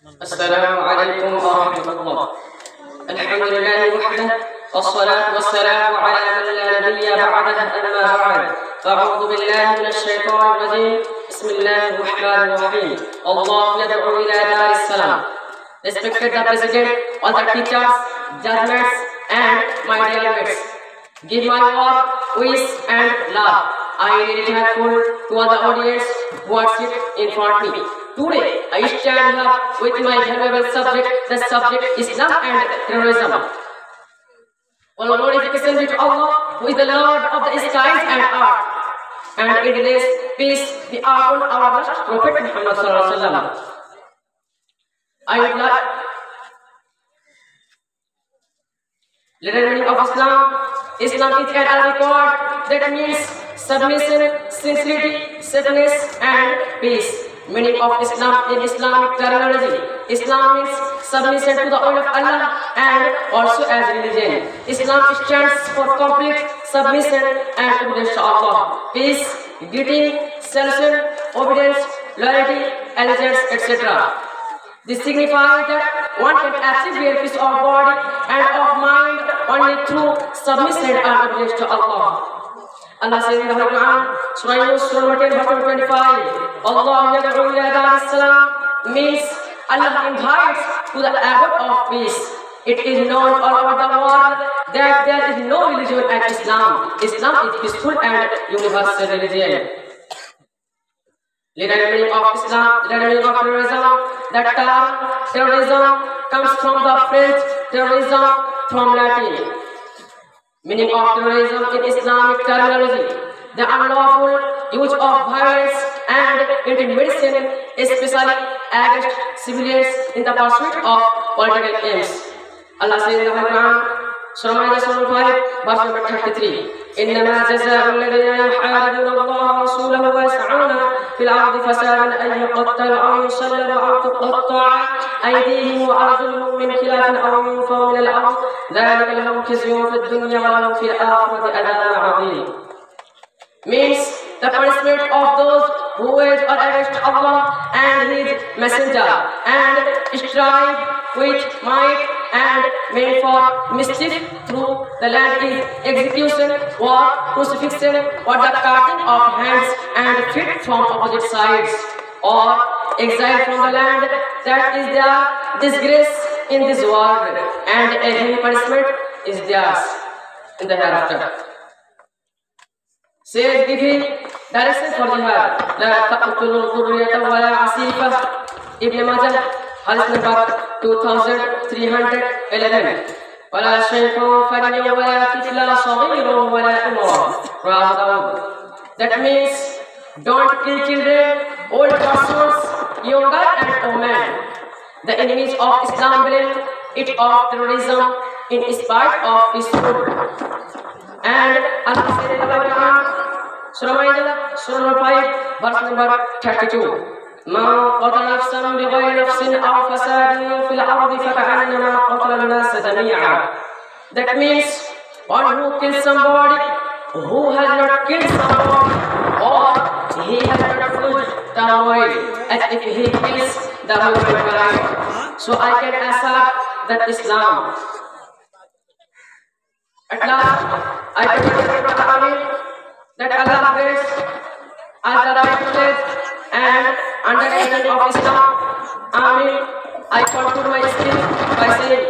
السلام عليكم ورحمة الله. الحمد لله وحده والصلاة والسلام على من لا نبي بعده أما بعد فأعوذ بالله من الشيطان الرجيم بسم الله الرحمن الرحيم الله يدعو إلى دار السلام. Respected the President, all the teachers, judgments and my dear mates, give my warm wish and love. I am really thankful to all the audience who are sitting in front of me. Today, I stand here with my valuable subject, the subject Islam and terrorism. All glorification be to Allah, who is the Lord of the skies and earth, and it is peace be upon our last Prophet Muhammad sallallahu alaihi wasallam. I would like little meaning of Islam. Islam is an Arabic word that means submission, sincerity, safeness, and peace. Meaning of Islam in Islamic terminology: Islam means submission to the will of Allah and also as religion. Islam stands for complete submission and obedience to Allah, peace, greeting, salvation, obedience, loyalty, allegiance, etc. This signifies that one can achieve real peace of body and of mind only through submission and obedience to Allah. Allah says in the Quran, Surah Yunus, Surah 10, verse 25, Allah yad'u ila dar salam means Allah invites to the abode of peace. It is known all over the world that there is no religion like Islam. Islam is peaceful and universal religion. Little meaning of Islam, little meaning of terrorism. The term terrorism comes from the French terrorism from Latin. Meaning of terrorism in Islamic terminology: the unlawful use of violence and intimidation, especially against civilians in the pursuit of political aims. Allah says in the Quran, Surah Ma'idah, Surah 5, verse number 33, إنما جزاء الذين يحاربون الله ورسوله ويسعون في الأرض فسادا أن يقتلوا أو يصلبوا أو تقطع أيديهم وأرجلهم من خلاف أو ينفوا من الأرض ذلك لهم خزي في الدنيا ولهم في الآخرة عذاب عظيم. Means the punishment of those who wage war against Allah and His Messenger and strive with might and made for mischief through the land is execution or crucifixion or the cutting of hands and feet from opposite sides or exile from the land. That is their disgrace in this world, and a heavy punishment is theirs in the hereafter. Says giving direction for jihad: La taqtulul dhurriyata wa la asifa. Ibn Majah, hadith number 2311. ولا شيخ فني ولا طفل صغير ولا امرأة. Rawahu Dawud. That means don't kill children, old persons, younger and women. The enemies of Islam blame it of terrorism in spite of peaceful. And Allah said in the Quran, Surah Ma'idah, Surah 5, verse number 32. من قتل نفسا بغير نفس أو فساد في الأرض فكأنما قتل الناس جميعا. That means one who kills somebody who has not killed somebody, or he has not pushed the world, as if he kills the whole mankind. So I can assert that Islam. At last, I believe that Allah grace as the right place and understanding of Islam. Amen. I conclude my speech by saying,